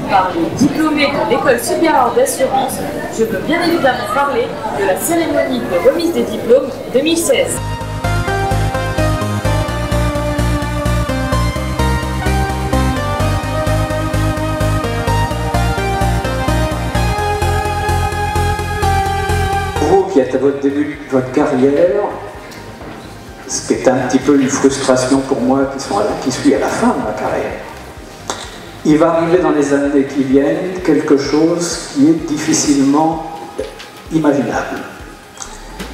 par les diplômés de l'École supérieure d'assurance, je veux bien évidemment parler de la cérémonie de remise des diplômes 2016. Vous qui êtes à votre début de votre carrière, ce qui est un petit peu une frustration pour moi qui suis à la fin de ma carrière. Il va arriver dans les années qui viennent quelque chose qui est difficilement imaginable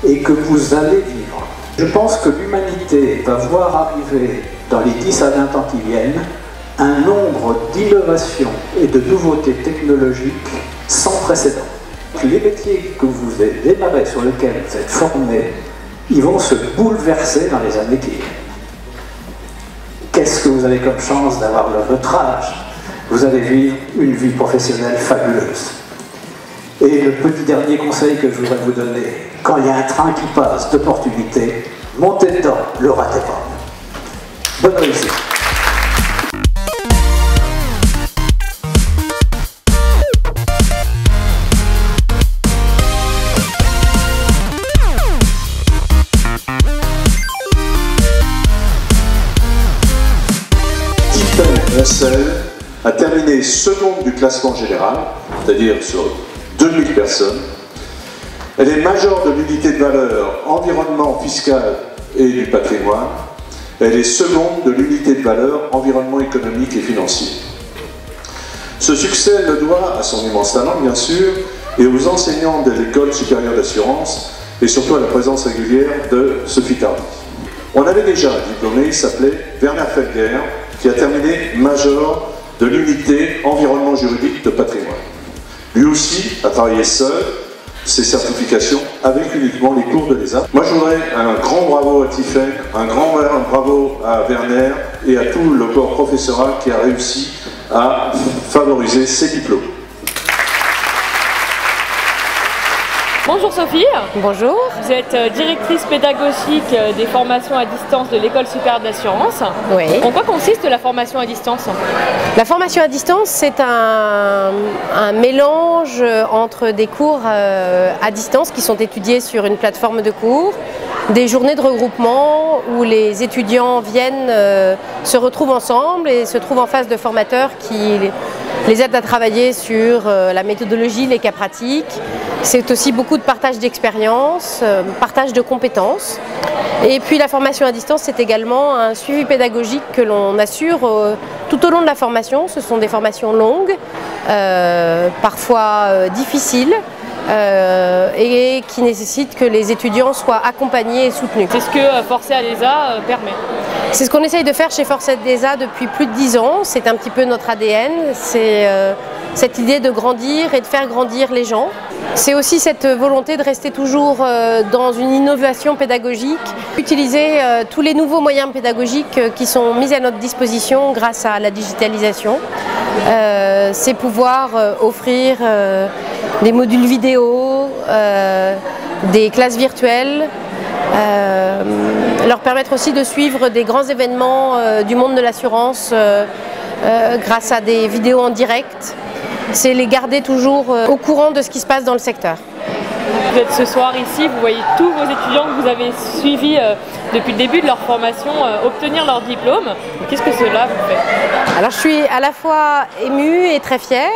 et que vous allez vivre. Je pense que l'humanité va voir arriver dans les 10 à 20 ans qui viennent un nombre d'innovations et de nouveautés technologiques sans précédent. Les métiers que vous avez démarrés, sur lesquels vous êtes formés, ils vont se bouleverser dans les années qui viennent. Qu'est-ce que vous avez comme chance d'avoir votre âge? Vous allez vivre une vie professionnelle fabuleuse. Et le petit dernier conseil que je voudrais vous donner, quand il y a un train qui passe d'opportunités, montez dedans, ne le ratez pas. Bonne réussite. Russell a terminé seconde du classement général, c'est-à-dire sur 2000 personnes. Elle est majeure de l'unité de valeur environnement fiscal et du patrimoine. Elle est seconde de l'unité de valeur environnement économique et financier. Ce succès, elle le doit à son immense talent, bien sûr, et aux enseignants de l'École supérieure d'assurance, et surtout à la présence régulière de Sophie Tardy. On avait déjà un diplômé, il s'appelait Werner Felger, qui a terminé major de l'unité environnement juridique de patrimoine. Lui aussi a travaillé seul ses certifications avec uniquement les cours de l'ESA. Moi je voudrais un grand bravo à Tiffen, un grand bravo à Werner et à tout le corps professoral qui a réussi à favoriser ces diplômes. Bonjour Sophie. Bonjour. Vous êtes directrice pédagogique des formations à distance de l'École supérieure d'assurance. Oui. En quoi consiste la formation à distance? La formation à distance, c'est un mélange entre des cours à distance qui sont étudiés sur une plateforme de cours, des journées de regroupement où les étudiants viennent, se retrouvent ensemble et se trouvent en face de formateurs qui les aident à travailler sur la méthodologie, les cas pratiques. C'est aussi beaucoup de partage d'expériences, partage de compétences. Et puis la formation à distance, c'est également un suivi pédagogique que l'on assure tout au long de la formation. Ce sont des formations longues, parfois difficiles, et qui nécessitent que les étudiants soient accompagnés et soutenus. C'est ce que Forcer l'ESA permet. C'est ce qu'on essaye de faire chez Forcer l'ESA depuis plus de 10 ans. C'est un petit peu notre ADN. C'est cette idée de grandir et de faire grandir les gens. C'est aussi cette volonté de rester toujours dans une innovation pédagogique, utiliser tous les nouveaux moyens pédagogiques qui sont mis à notre disposition grâce à la digitalisation. C'est pouvoir offrir des modules vidéo, des classes virtuelles, leur permettre aussi de suivre des grands événements du monde de l'assurance grâce à des vidéos en direct. C'est les garder toujours au courant de ce qui se passe dans le secteur. Vous êtes ce soir ici, vous voyez tous vos étudiants que vous avez suivis depuis le début de leur formation obtenir leur diplôme. Qu'est-ce que cela vous fait? Alors je suis à la fois émue et très fière.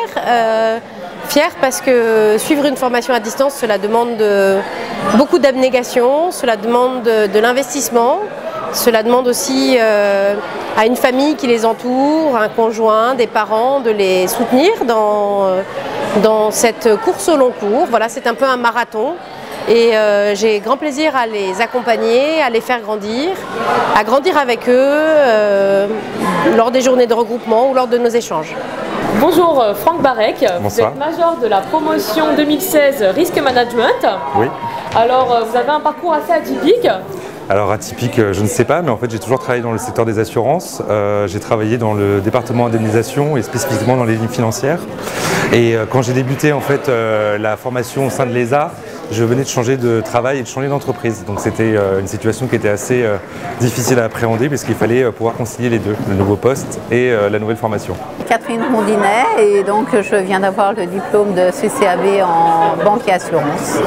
Fière parce que suivre une formation à distance, cela demande beaucoup d'abnégation, cela demande de l'investissement. Cela demande aussi à une famille qui les entoure, un conjoint, des parents, de les soutenir dans cette course au long cours. Voilà, c'est un peu un marathon et j'ai grand plaisir à les accompagner, à les faire grandir, à grandir avec eux lors des journées de regroupement ou lors de nos échanges. Bonjour Franck Barek, Bonsoir. Vous êtes major de la promotion 2016 Risk Management. Oui. Alors vous avez un parcours assez atypique. Alors atypique, je ne sais pas, mais en fait j'ai toujours travaillé dans le secteur des assurances. J'ai travaillé dans le département indemnisation et spécifiquement dans les lignes financières. Et quand j'ai débuté en fait la formation au sein de l'ESA, je venais de changer de travail et de changer d'entreprise. Donc c'était une situation qui était assez difficile à appréhender puisqu'il fallait pouvoir concilier les deux, le nouveau poste et la nouvelle formation. Catherine Rondinet, et donc je viens d'avoir le diplôme de CCAB en banque et assurance.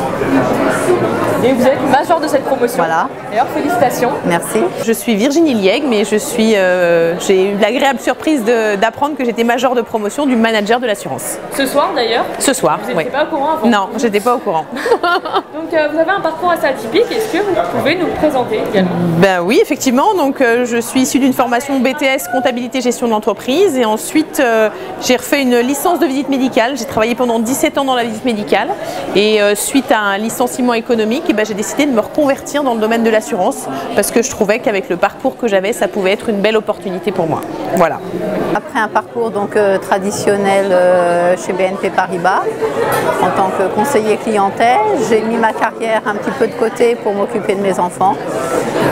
Et vous êtes major de cette promotion. Voilà. D'ailleurs, félicitations. Merci. Je suis Virginie Lieg, mais j'ai eu l'agréable surprise d'apprendre que j'étais major de promotion du manager de l'assurance. Ce soir d'ailleurs. Ce soir, Vous n'étiez pas au courant avant? Non, j'étais pas au courant. Donc vous avez un parcours assez atypique, est-ce que vous pouvez nous le présenter également? Ben oui, effectivement, donc je suis issue d'une formation BTS comptabilité gestion de l'entreprise et ensuite j'ai refait une licence de visite médicale. J'ai travaillé pendant 17 ans dans la visite médicale et suite à un licenciement économique, j'ai décidé de me reconvertir dans le domaine de l'assurance parce que je trouvais qu'avec le parcours que j'avais, ça pouvait être une belle opportunité pour moi. Voilà. Après un parcours donc traditionnel chez BNP Paribas en tant que conseiller clientèle, j'ai mis ma carrière un petit peu de côté pour m'occuper de mes enfants.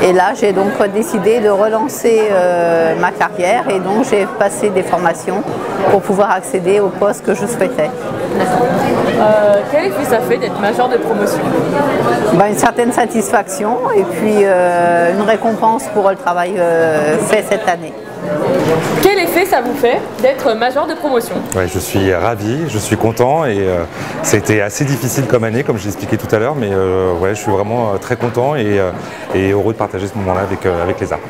Et là, j'ai donc décidé de relancer ma carrière et donc j'ai passé des formations pour pouvoir accéder au poste que je souhaitais. Quel effet ça fait d'être major de promotion? Une certaine satisfaction et puis une récompense pour le travail fait cette année. Quel effet ça vous fait d'être major de promotion? Ouais, je suis ravi, je suis content et ça a été assez difficile comme année, comme je l'ai expliqué tout à l'heure, mais ouais, je suis vraiment très content et heureux de partager ce moment-là avec les arts.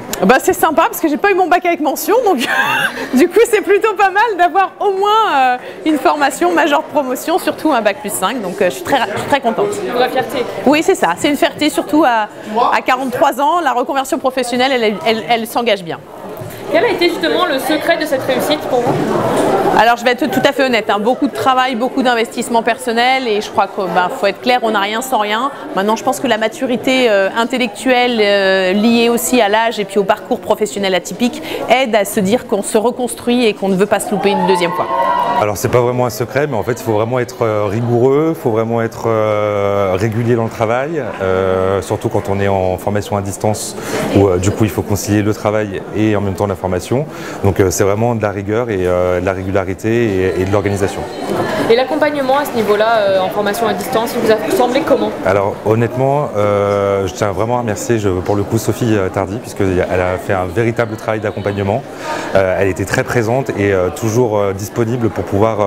C'est sympa parce que j'ai pas eu mon bac avec mention, donc du coup c'est plutôt pas mal d'avoir au moins une formation major de promotion, surtout un bac plus 5, donc je suis très contente. Une vraie fierté. Oui, c'est ça, c'est une fierté, surtout à 43 ans, la reconversion professionnelle, elle s'engage bien. Quel a été justement le secret de cette réussite pour vous? Alors je vais être tout à fait honnête, beaucoup de travail, beaucoup d'investissement personnel et je crois qu'il faut être clair, on n'a rien sans rien. Maintenant je pense que la maturité intellectuelle liée aussi à l'âge et puis au parcours professionnel atypique aide à se dire qu'on se reconstruit et qu'on ne veut pas se louper une deuxième fois. Alors c'est pas vraiment un secret, mais en fait il faut vraiment être rigoureux, il faut vraiment être régulier dans le travail, surtout quand on est en formation à distance où du coup il faut concilier le travail et en même temps la formation. Donc c'est vraiment de la rigueur et de la régularité et de l'organisation. Et l'accompagnement à ce niveau-là en formation à distance, il vous a semblé comment? Alors honnêtement, je tiens vraiment à remercier pour le coup Sophie Tardy puisqu'elle a fait un véritable travail d'accompagnement. Elle était très présente et toujours disponible pour pouvoir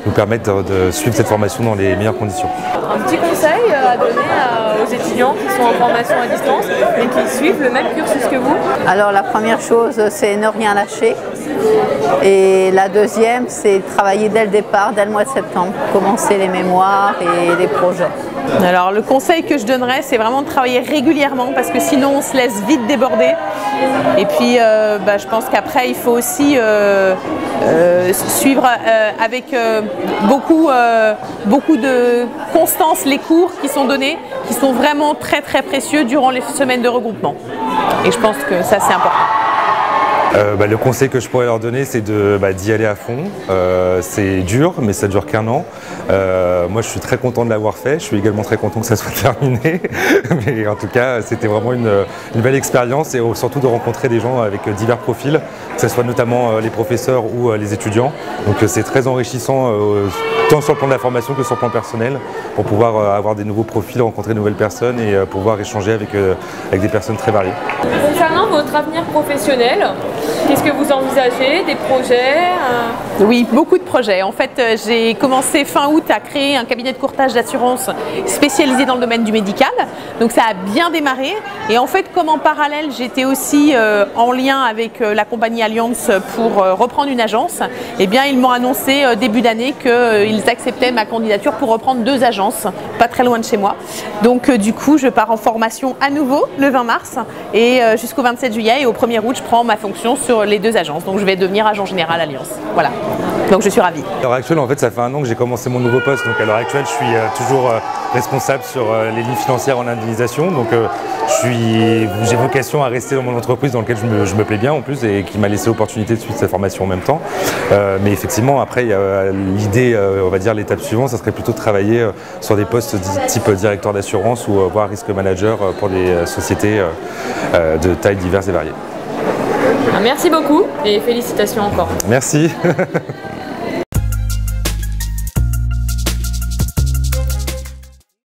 nous permettre de suivre cette formation dans les meilleures conditions. Un petit conseil à donner aux étudiants qui sont en formation à distance et qui suivent le même cursus que vous? Alors la première chose, c'est ne rien lâcher. Et la deuxième, c'est travailler dès le départ, dès le mois de septembre, commencer les mémoires et les projets. Alors le conseil que je donnerais, c'est vraiment de travailler régulièrement parce que sinon on se laisse vite déborder. Et puis je pense qu'après il faut aussi suivre avec beaucoup de constance les cours qui sont donnés, qui sont vraiment très précieux durant les semaines de regroupement. Et je pense que ça c'est important. Le conseil que je pourrais leur donner, c'est d'y aller à fond. C'est dur, mais ça dure qu'un an. Moi, je suis très content de l'avoir fait. Je suis également très content que ça soit terminé. Mais en tout cas, c'était vraiment une belle expérience et surtout de rencontrer des gens avec divers profils, que ce soit notamment les professeurs ou les étudiants. Donc c'est très enrichissant, tant sur le plan de la formation que sur le plan personnel, pour pouvoir avoir des nouveaux profils, rencontrer de nouvelles personnes et pouvoir échanger avec des personnes très variées. Concernant votre avenir professionnel, qu'est-ce que vous envisagez? Des projets? Oui, beaucoup de projets. En fait, j'ai commencé fin août à créer un cabinet de courtage d'assurance spécialisé dans le domaine du médical. Donc ça a bien démarré. Et en fait, comme en parallèle, j'étais aussi en lien avec la compagnie Allianz pour reprendre une agence, eh bien, ils m'ont annoncé début d'année qu'ils acceptaient ma candidature pour reprendre 2 agences, pas très loin de chez moi. Donc du coup, je pars en formation à nouveau le 20 mars et jusqu'au 27 juillet et au 1er août, je prends ma fonction sur les 2 agences. Donc je vais devenir agent général Allianz. Voilà. Donc je suis ravie. À l'heure actuelle, en fait, ça fait un an que j'ai commencé mon nouveau poste. Donc à l'heure actuelle, je suis toujours responsable sur les lignes financières en indemnisation. Donc j'ai vocation à rester dans mon entreprise dans laquelle je me plais bien en plus et qui m'a laissé l'opportunité de suivre cette formation en même temps. Mais effectivement, après, il y a l'idée, on va dire l'étape suivante, ça serait plutôt de travailler sur des postes type directeur d'assurance ou voire risque manager pour des sociétés de tailles diverses et variées. Merci beaucoup et félicitations encore. Merci.